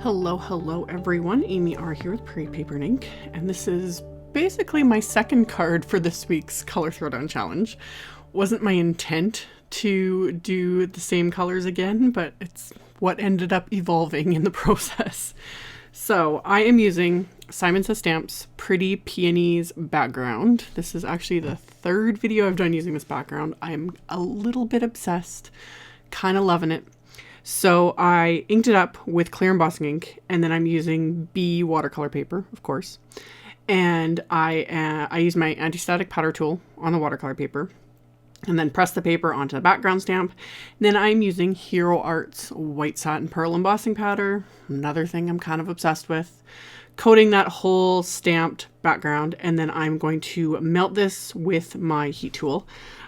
Hello everyone, AmyR here with Prairie Paper and Ink, and this is basically my second card for this week's Color Throwdown Challenge. Wasn't my intent to do the same colors again, but it's what ended up evolving in the process. So I am using Simon Says Stamp's Pretty Peonies background. This is actually the third video I've done using this background. I'm a little bit obsessed, kind of loving it. So I inked it up with clear embossing ink, and then I'm using B watercolor paper, of course. And I use my anti-static powder tool on the watercolor paper, and then press the paper onto the background stamp. And then I'm using Hero Art's white satin pearl embossing powder, another thing I'm kind of obsessed with, coating that whole stamped background, and then I'm going to melt this with my heat tool.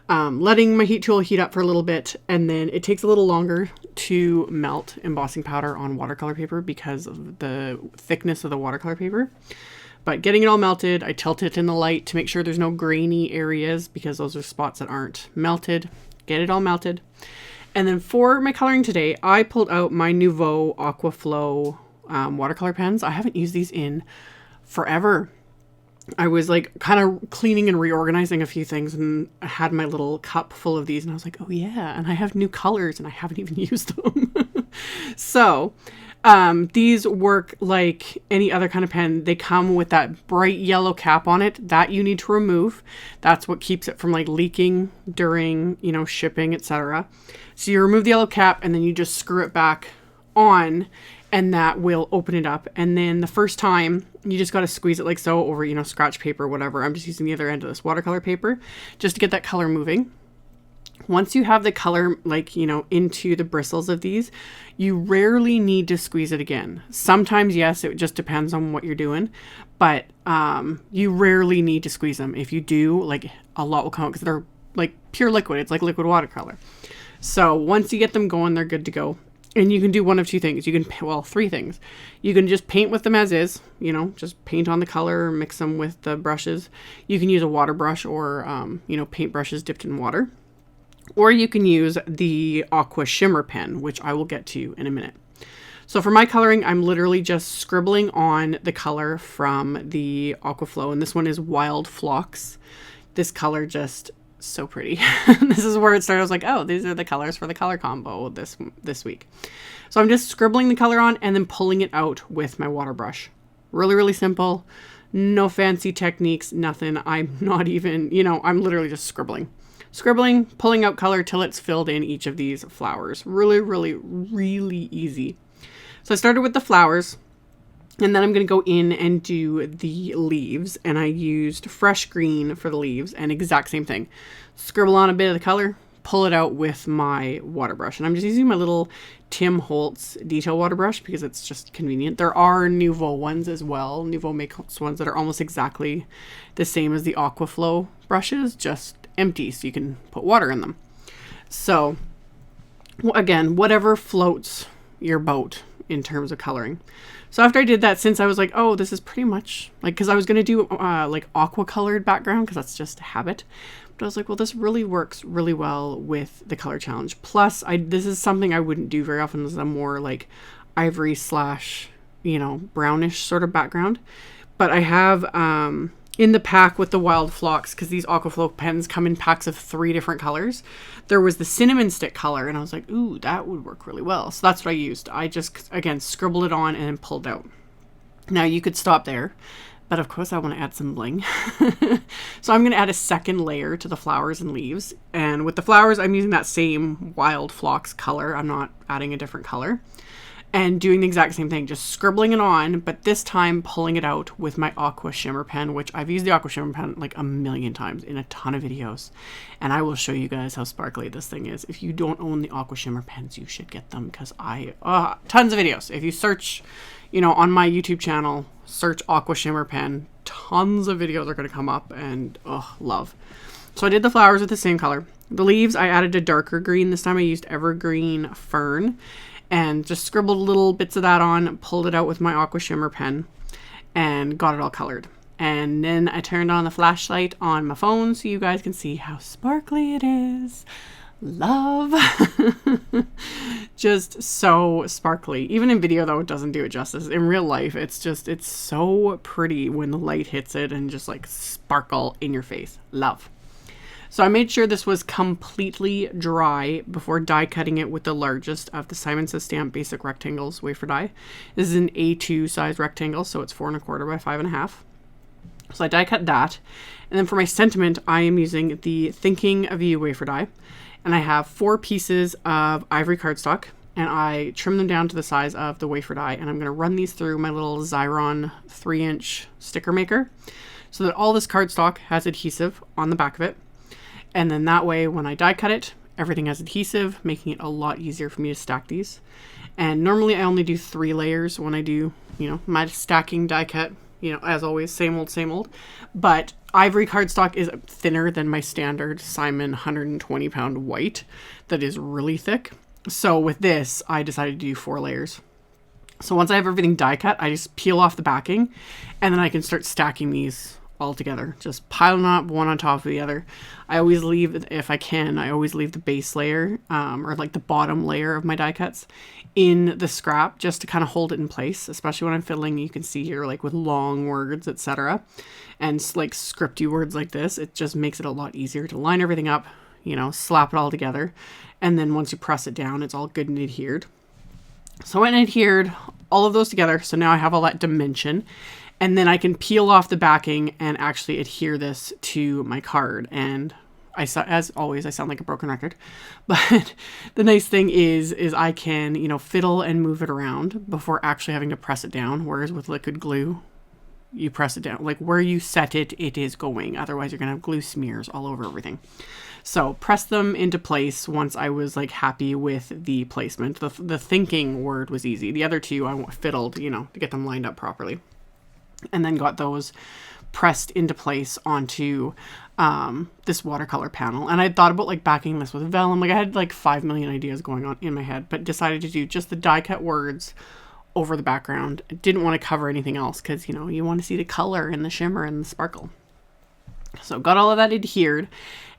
Letting my heat tool heat up for a little bit, and then it takes a little longer to melt embossing powder on watercolor paper because of the thickness of the watercolor paper. But getting it all melted, I tilt it in the light to make sure there's no grainy areas because those are spots that aren't melted. Get it all melted. And then for my coloring today, I pulled out my Nuvo Aqua Flow watercolor pens. I haven't used these in forever. I was like kind of cleaning and reorganizing a few things, and I had my little cup full of these, and I was like, oh yeah, and I have new colors and I haven't even used them. So these work like any other kind of pen. They come with that bright yellow cap on it that you need to remove. That's what keeps it from like leaking during, shipping, etc. So you remove the yellow cap and then you just screw it back on, and that will open it up. And then the first time you just got to squeeze it like so over, scratch paper, whatever. I'm just using the other end of this watercolor paper just to get that color moving. Once you have the color into the bristles of these, you rarely need to squeeze it again. Sometimes, yes, it just depends on what you're doing, but you rarely need to squeeze them. If you do, like, a lot will come out because they're like pure liquid. It's like liquid watercolor. So once you get them going, they're good to go. And you can do one of two things. You can, well, three things. You can just paint with them as is, just paint on the color, mix them with the brushes. You can use a water brush or, paint brushes dipped in water. Or you can use the Aqua Shimmer pen, which I will get to in a minute. So for my coloring, I'm literally just scribbling on the color from the Aqua Flow. And this one is Wild Phlox. This color just so pretty. This is where it started. I was like, oh, these are the colors for the color combo this week. So I'm just scribbling the color on and then pulling it out with my water brush. Really, really simple. No fancy techniques, nothing. I'm not even, I'm literally just scribbling, pulling out color till it's filled in each of these flowers. Really, really, really easy. So I started with the flowers, and then I'm going to go in and do the leaves, and I used fresh green for the leaves, and exact same thing. Scribble on a bit of the color, pull it out with my water brush, and I'm just using my little Tim Holtz detail water brush because it's just convenient. There are Nuvo ones as well. Nuvo makes ones that are almost exactly the same as the Aqua Flow brushes, just empty, so you can put water in them. So again, whatever floats your boat in terms of coloring. So after I did that, since I was like, oh, this is pretty much like, because I was going to do like aqua colored background because that's just a habit. But I was like, well, this really works really well with the color challenge. Plus, this is something I wouldn't do very often. This is a more like ivory / brownish sort of background. But I have in the pack with the Wild Phlox, because these Aqua Flow pens come in packs of 3 different colors, there was the cinnamon stick color, and I was like, ooh, that would work really well. So that's what I used. I just, again, scribbled it on and then pulled out. Now you could stop there, but of course I want to add some bling. So I'm going to add a second layer to the flowers and leaves. And with the flowers, I'm using that same Wild Phlox color. I'm not adding a different color. And doing the exact same thing, just scribbling it on, but this time pulling it out with my Aqua Shimmer pen, which I've used the Aqua Shimmer pen like a million times in a ton of videos. And I will show you guys how sparkly this thing is. If you don't own the Aqua Shimmer pens, you should get them because tons of videos. If you search, on my YouTube channel, search Aqua Shimmer pen, tons of videos are going to come up, and love. So I did the flowers with the same color. The leaves, I added a darker green. This time I used Evergreen Fern. And just scribbled little bits of that on, pulled it out with my Aqua Shimmer pen, and got it all colored. And then I turned on the flashlight on my phone so you guys can see how sparkly it is. Love. just so sparkly. Even in video though, it doesn't do it justice. In real life, it's so pretty when the light hits it and just like sparkle in your face. Love. So I made sure this was completely dry before die cutting it with the largest of the Simon Says Stamp Basic Rectangles wafer die. This is an A2 size rectangle, so it's 4 1/4 by 5 1/2. So I die cut that. And then for my sentiment, I am using the Thinking of You wafer die. And I have 4 pieces of ivory cardstock, and I trim them down to the size of the wafer die. And I'm going to run these through my little Xyron 3-inch sticker maker so that all this cardstock has adhesive on the back of it. And then that way, when I die cut it, everything has adhesive, making it a lot easier for me to stack these. And normally I only do 3 layers when I do, my stacking die cut, as always, same old. But ivory cardstock is thinner than my standard Simon 120 pound white that is really thick. So with this, I decided to do 4 layers. So once I have everything die cut, I just peel off the backing, and then I can start stacking these all together, just piling up one on top of the other. I always leave, if I can, I always leave the base layer or like the bottom layer of my die cuts in the scrap just to kind of hold it in place, especially when I'm fiddling. You can see here, like with long words, etc., and like scripty words like this, it just makes it a lot easier to line everything up, slap it all together, and then once you press it down, it's all good and adhered. So I went and adhered all of those together, so now I have all that dimension. And then I can peel off the backing and actually adhere this to my card. And as always, I sound like a broken record. But the nice thing is I can, fiddle and move it around before actually having to press it down. Whereas with liquid glue, you press it down. Like where you set it, it is going. Otherwise, you're going to have glue smears all over everything. So press them into place once I was like happy with the placement. The thinking word was easy. The other two, I fiddled, to get them lined up properly. And then got those pressed into place onto this watercolor panel. And I thought about like backing this with vellum. Like I had like 5 million ideas going on in my head, but decided to do just the die cut words over the background. I didn't want to cover anything else because, you want to see the color and the shimmer and the sparkle. So got all of that adhered.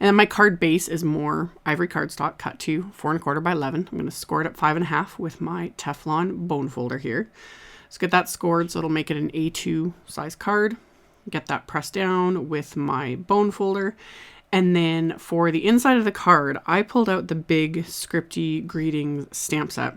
And then my card base is more ivory cardstock cut to 4 1/4 by 11. I'm going to score it at 5 1/2 with my Teflon bone folder here. So get that scored so it'll make it an A2 size card. Get that pressed down with my bone folder. And then for the inside of the card, I pulled out the big SCRIPTY greetings stamp set.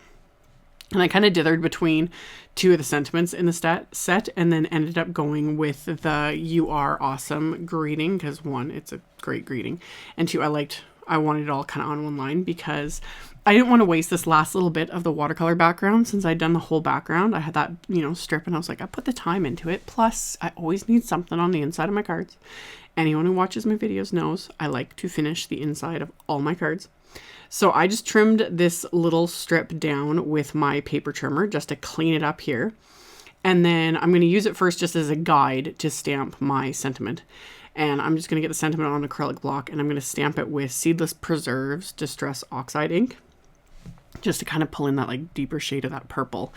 And I kind of dithered between 2 of the sentiments in the set and then ended up going with the "You Are Awesome" greeting because 1, it's a great greeting. And 2, I wanted it all kind of on one line because I didn't want to waste this last little bit of the watercolor background since I'd done the whole background. I had that, strip, and I was like, I put the time into it. Plus, I always need something on the inside of my cards. Anyone who watches my videos knows I like to finish the inside of all my cards. So I just trimmed this little strip down with my paper trimmer just to clean it up here. And then I'm going to use it first just as a guide to stamp my sentiment. And I'm just going to get the sentiment on an acrylic block and I'm going to stamp it with Seedless Preserves Distress Oxide ink, just to kind of pull in that like deeper shade of that purple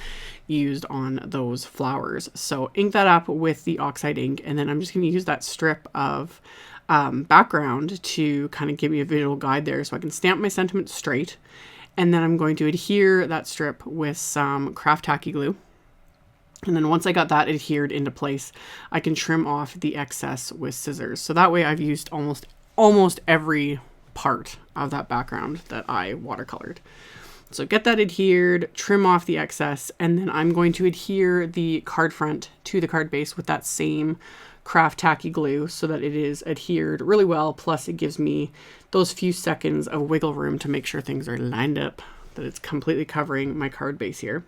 used on those flowers. So ink that up with the oxide ink, and then I'm just going to use that strip of background to kind of give me a visual guide there so I can stamp my sentiment straight. And then I'm going to adhere that strip with some craft tacky glue. And then once I got that adhered into place, I can trim off the excess with scissors. So that way I've used almost every part of that background that I watercolored. So get that adhered, trim off the excess, and then I'm going to adhere the card front to the card base with that same craft tacky glue so that it is adhered really well. Plus it gives me those few seconds of wiggle room to make sure things are lined up, that it's completely covering my card base here.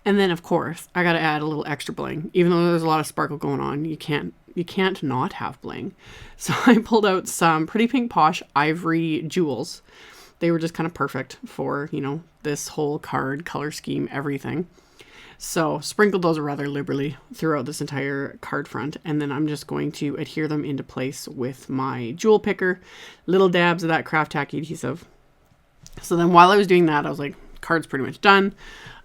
And then of course I got to add a little extra bling. Even though there's a lot of sparkle going on, you can't not have bling. So I pulled out some Pretty Pink Posh ivory jewels. They were just kind of perfect for, this whole card color scheme, everything. So sprinkled those rather liberally throughout this entire card front. And then I'm just going to adhere them into place with my jewel picker, little dabs of that craft tacky adhesive. So then while I was doing that, I was like, card's pretty much done,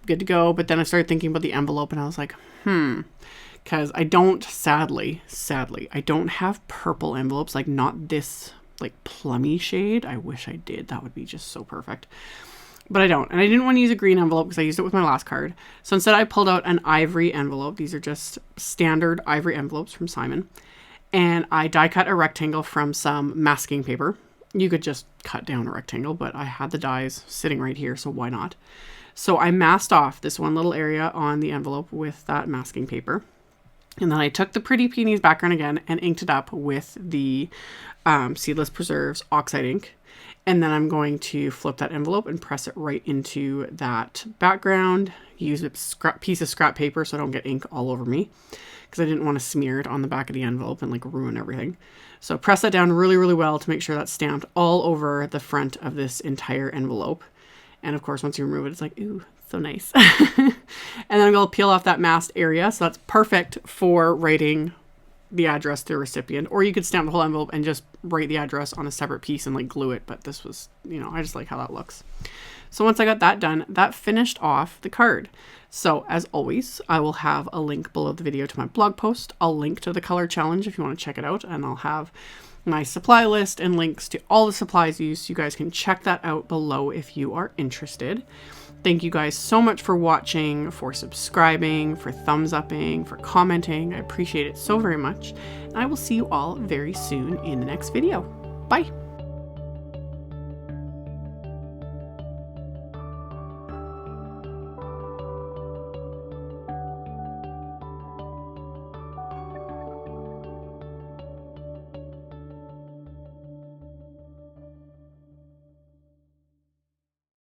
I'm good to go. But then I started thinking about the envelope and I was like, because I don't, sadly, I don't have purple envelopes, like not this like plummy shade. I wish I did. That would be just so perfect. but I don't. And I didn't want to use a green envelope because I used it with my last card. So instead I pulled out an ivory envelope. These are just standard ivory envelopes from Simon. And I die cut a rectangle from some masking paper. You could just cut down a rectangle, but I had the dies sitting right here, so why not? So I masked off this one little area on the envelope with that masking paper. And then I took the Pretty Peonies background again and inked it up with the Seedless Preserves oxide ink. And then I'm going to flip that envelope and press it right into that background. Use a piece of scrap paper so I don't get ink all over me, because I didn't want to smear it on the back of the envelope and like ruin everything. So press that down really, really well to make sure that's stamped all over the front of this entire envelope. And of course, once you remove it, it's like, ooh, so nice. And then I'm going to peel off that masked area. So that's perfect for writing the address to the recipient. Or you could stamp the whole envelope and just write the address on a separate piece and like glue it. But this was, you know, I just like how that looks. So once I got that done, that finished off the card. So as always, I will have a link below the video to my blog post. I'll link to the color challenge if you want to check it out. And I'll have my supply list and links to all the supplies used. So you guys can check that out below if you are interested. Thank you guys so much for watching, for subscribing, for thumbs upping, for commenting. I appreciate it so very much. And I will see you all very soon in the next video. Bye.